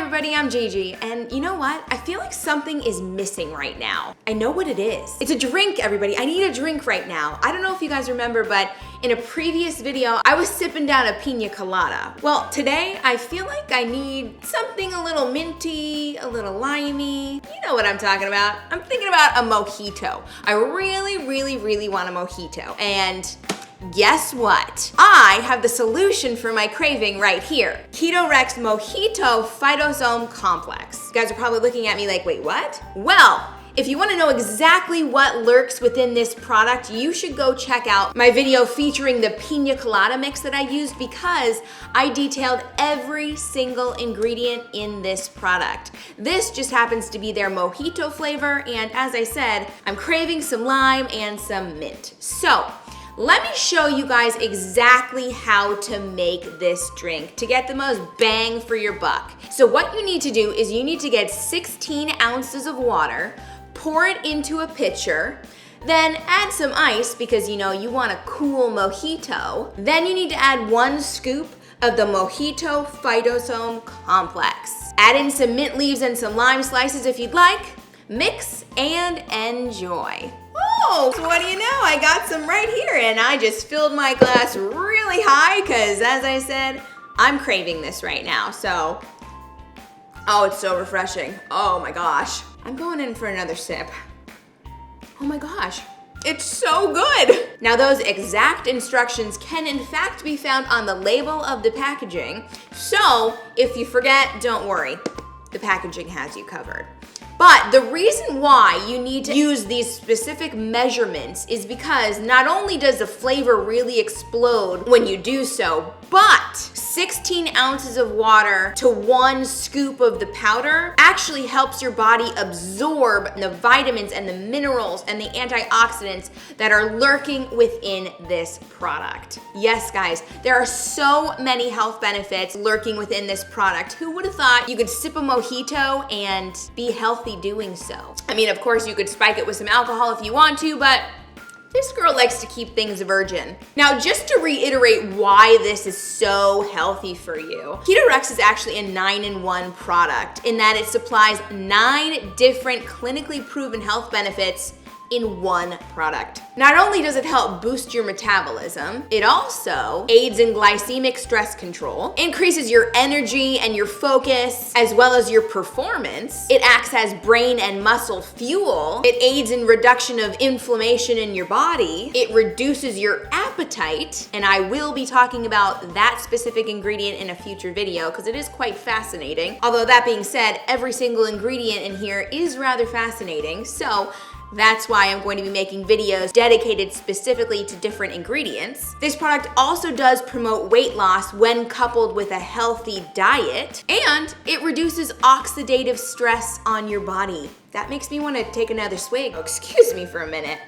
everybody, I'm Gigi, and you know what? I feel like something is missing right now. I know what it is. It's a drink, everybody. I need a drink right now. I don't know if you guys remember, but in a previous video, I was sipping down a pina colada. Well, today, I feel like I need something a little minty, a little limey. You know what I'm talking about. I'm thinking about a mojito. I really want a mojito, and guess what? I have the solution for my craving right here. Ketorex Mojito Phytosome Complex. You guys are probably looking at me like, wait, what? Well, if you want to know exactly what lurks within this product, you should go check out my video featuring the pina colada mix that I used, because I detailed every single ingredient in this product. This just happens to be their mojito flavor, and as I said, I'm craving some lime and some mint. So, let me show you guys exactly how to make this drink to get the most bang for your buck. So what you need to do is you need to get 16 ounces of water, pour it into a pitcher, then add some ice because you know you want a cool mojito. Then you need to add 1 scoop of the Mojito Phytosome Complex. Add in some mint leaves and some lime slices if you'd like. Mix and enjoy. Oh, so what do you know? I got some right here, and I just filled my glass really high because, as I said, I'm craving this right now. So, oh, it's so refreshing. Oh my gosh. I'm going in for another sip. Oh my gosh. It's so good. Now, those exact instructions can in fact be found on the label of the packaging. So, if you forget, don't worry. The packaging has you covered. But the reason why you need to use these specific measurements is because not only does the flavor really explode when you do so, but 16 ounces of water to 1 scoop of the powder actually helps your body absorb the vitamins and the minerals and the antioxidants that are lurking within this product. Yes, guys, there are so many health benefits lurking within this product. Who would have thought you could sip a mojito and be healthy doing so? I mean, of course, you could spike it with some alcohol if you want to, but this girl likes to keep things virgin. Now, just to reiterate why this is so healthy for you, Ketorex is actually a 9-in-1 product in that it supplies 9 different clinically proven health benefits in one product. Not only does it help boost your metabolism, it also aids in glycemic stress control, increases your energy and your focus, as well as your performance. It acts as brain and muscle fuel. It aids in reduction of inflammation in your body. It reduces your appetite, and I will be talking about that specific ingredient in a future video because it is quite fascinating. Although that being said, every single ingredient in here is rather fascinating, so that's why I'm going to be making videos dedicated specifically to different ingredients. This product also does promote weight loss when coupled with a healthy diet, and it reduces oxidative stress on your body. That makes me want to take another swig. Oh, excuse me for a minute.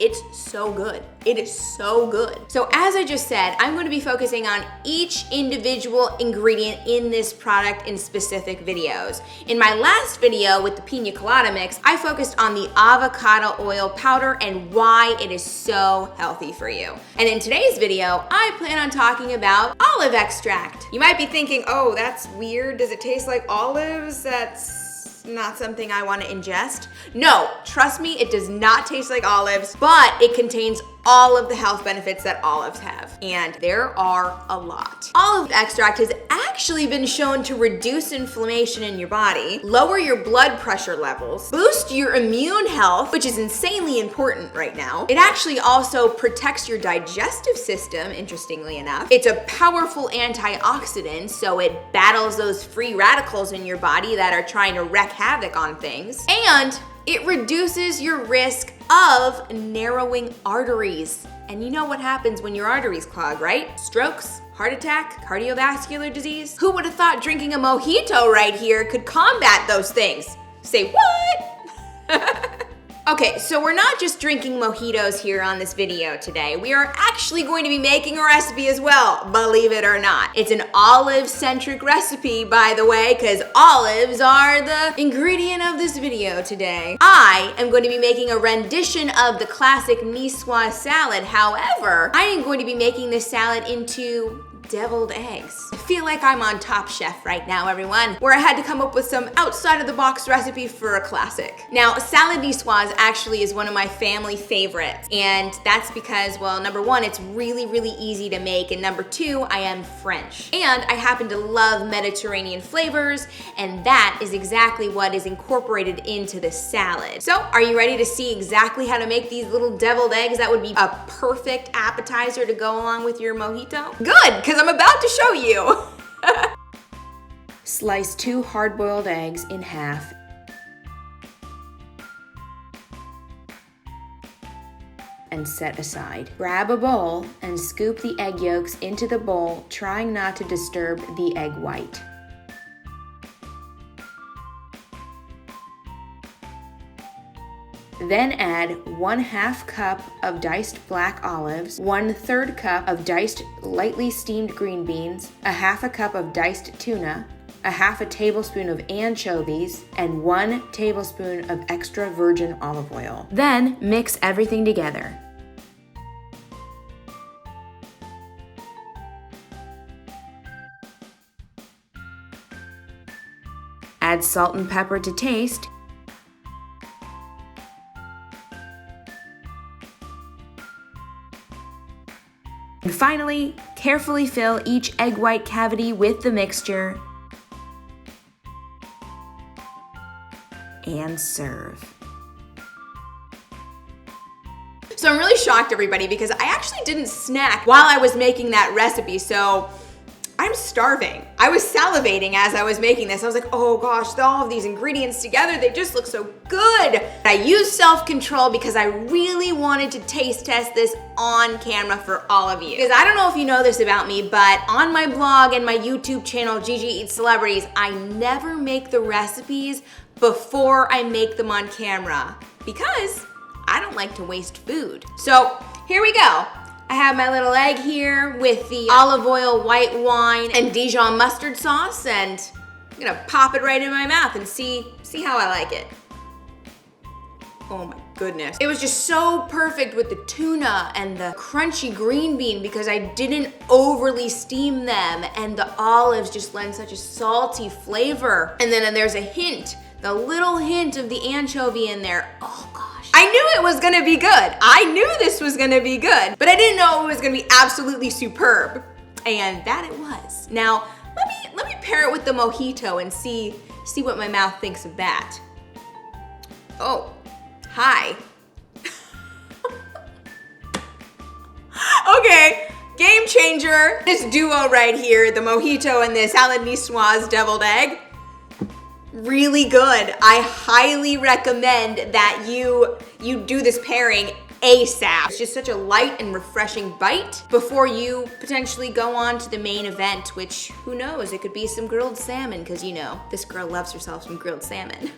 It's so good. It is so good. So as I just said, I'm going to be focusing on each individual ingredient in this product in specific videos. In my last video with the pina colada mix, I focused on the avocado oil powder and why it is so healthy for you. And in today's video, I plan on talking about olive extract. You might be thinking, oh, that's weird. Does it taste like olives? That's not something I want to ingest. No, trust me, it does not taste like olives, but it contains all of the health benefits that olives have, and there are a lot. Olive extract has actually been shown to reduce inflammation in your body, lower your blood pressure levels, boost your immune health, which is insanely important right now. It actually also protects your digestive system, interestingly enough. It's a powerful antioxidant, so it battles those free radicals in your body that are trying to wreak havoc on things. And it reduces your risk of narrowing arteries. And you know what happens when your arteries clog, right? Strokes, heart attack, cardiovascular disease. Who would have thought drinking a mojito right here could combat those things? Say what? Okay, so we're not just drinking mojitos here on this video today. We are actually going to be making a recipe as well, believe it or not. It's an olive-centric recipe, by the way, because olives are the ingredient of this video today. I am going to be making a rendition of the classic Nicoise salad. However, I am going to be making this salad into deviled eggs. I feel like I'm on Top Chef right now, everyone, where I had to come up with some outside-of-the-box recipe for a classic. Now, salad niçoise actually is one of my family favorites, and that's because, well, number one, it's really, really easy to make, and number two, I am French. And I happen to love Mediterranean flavors, and that is exactly what is incorporated into the salad. So, are you ready to see exactly how to make these little deviled eggs that would be a perfect appetizer to go along with your mojito? Good, because I'm about to show you. Slice 2 hard-boiled eggs in half. And set aside. Grab a bowl and scoop the egg yolks into the bowl, trying not to disturb the egg white. Then add 1/2 cup of diced black olives, 1/3 cup of diced lightly steamed green beans, 1/2 cup of diced tuna, 1/2 tablespoon of anchovies, and 1 tablespoon of extra virgin olive oil. Then mix everything together. Add salt and pepper to taste. And finally, carefully fill each egg white cavity with the mixture and serve. So I'm really shocked, everybody, because I actually didn't snack while I was making that recipe, so I'm starving. I was salivating as I was making this. I was like, oh gosh, all of these ingredients together, they just look so good. I used self-control because I really wanted to taste test this on camera for all of you. Because I don't know if you know this about me, but on my blog and my YouTube channel, Gigi Eats Celebrities, I never make the recipes before I make them on camera because I don't like to waste food. So here we go. I have my little egg here with the olive oil, white wine, and Dijon mustard sauce, and I'm gonna pop it right in my mouth and see how I like it. Oh my goodness. It was just so perfect with the tuna and the crunchy green bean because I didn't overly steam them, and the olives just lend such a salty flavor. And then there's a hint, the little hint of the anchovy in there. Oh gosh. I knew it was gonna be good. I knew this was gonna be good, but I didn't know it was gonna be absolutely superb. And that it was. Now, let me pair it with the mojito and see what my mouth thinks of that. Oh, hi. Okay, game changer. This duo right here, the mojito and the salad niçoise deviled egg. Really good. I highly recommend that you do this pairing ASAP. It's just such a light and refreshing bite before you potentially go on to the main event, which who knows, it could be some grilled salmon, because you know, this girl loves herself some grilled salmon.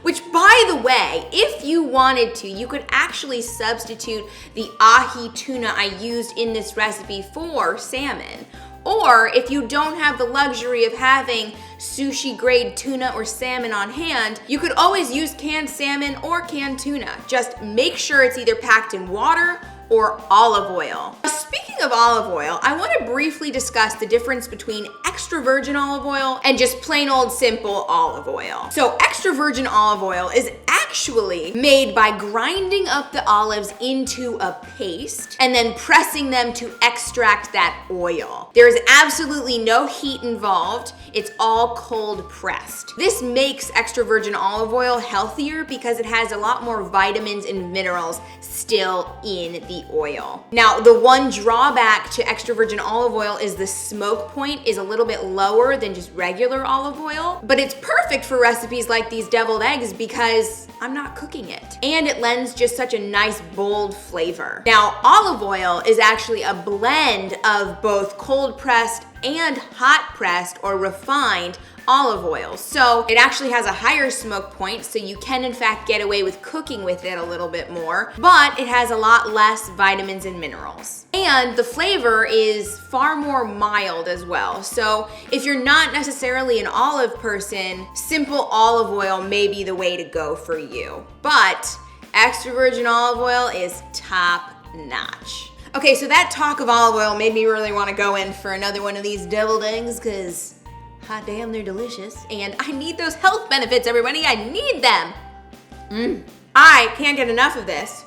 Which, by the way, if you wanted to, you could actually substitute the ahi tuna I used in this recipe for salmon. Or if you don't have the luxury of having sushi grade tuna or salmon on hand, you could always use canned salmon or canned tuna. Just make sure it's either packed in water or olive oil. Speaking of olive oil, I want to briefly discuss the difference between extra virgin olive oil and just plain old simple olive oil. So extra virgin olive oil is actually made by grinding up the olives into a paste and then pressing them to extract that oil. There is absolutely no heat involved. It's all cold pressed. This makes extra virgin olive oil healthier because it has a lot more vitamins and minerals still in the oil. Now, the one drawback to extra virgin olive oil is the smoke point is a little bit lower than just regular olive oil, but it's perfect for recipes like these deviled eggs because I'm not cooking it. And it lends just such a nice bold flavor. Now, olive oil is actually a blend of both cold pressed and hot pressed or refined olive oil. So it actually has a higher smoke point, so you can in fact get away with cooking with it a little bit more, but it has a lot less vitamins and minerals. And the flavor is far more mild as well. So if you're not necessarily an olive person, simple olive oil may be the way to go for you. But extra virgin olive oil is top notch. Okay, so that talk of olive oil made me really want to go in for another one of these deviled eggs because hot damn, they're delicious. And I need those health benefits, everybody. I need them. I can't get enough of this.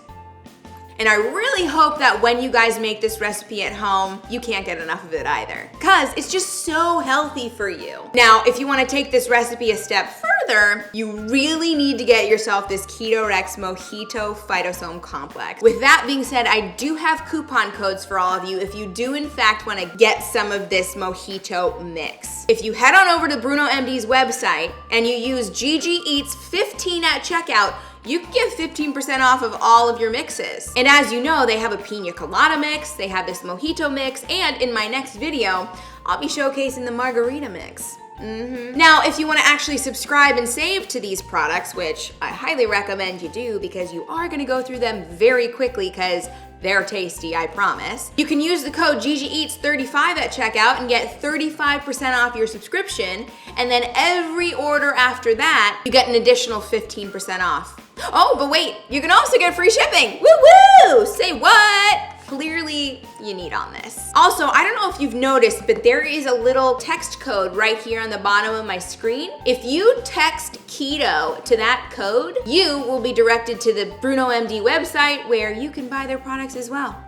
And I really hope that when you guys make this recipe at home, you can't get enough of it either, because it's just so healthy for you. Now, if you want to take this recipe a step further, you really need to get yourself this Ketorex Mojito Phytosome Complex. With that being said, I do have coupon codes for all of you if you do in fact want to get some of this Mojito mix. If you head on over to Bruno MD's website and you use Gigi Eats 15 at checkout, you can get 15% off of all of your mixes. And as you know, they have a pina colada mix, they have this mojito mix, and in my next video, I'll be showcasing the margarita mix. Now, if you want to actually subscribe and save to these products, which I highly recommend you do because you are going to go through them very quickly because they're tasty, I promise. You can use the code GigiEats35 at checkout and get 35% off your subscription, and then every order after that, you get an additional 15% off. Oh, but wait, you can also get free shipping. Woo woo! Say what? Clearly, you need on this. Also, I don't know if you've noticed, but there is a little text code right here on the bottom of my screen. If you text keto to that code, you will be directed to the Bruno MD website where you can buy their products as well.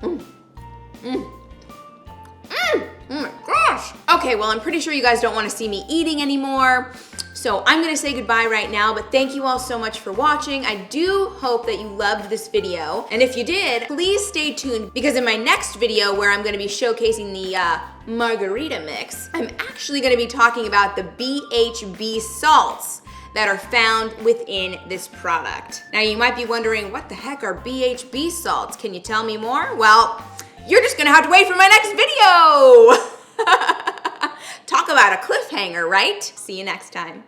Oh my gosh. Okay, well, I'm pretty sure you guys don't want to see me eating anymore. So I'm gonna say goodbye right now, but thank you all so much for watching. I do hope that you loved this video. And if you did, please stay tuned because in my next video where I'm gonna be showcasing the margarita mix, I'm actually gonna be talking about the BHB salts that are found within this product. Now you might be wondering, what the heck are BHB salts? Can you tell me more? Well, you're just gonna have to wait for my next video. Talk about a cliffhanger, right? See you next time.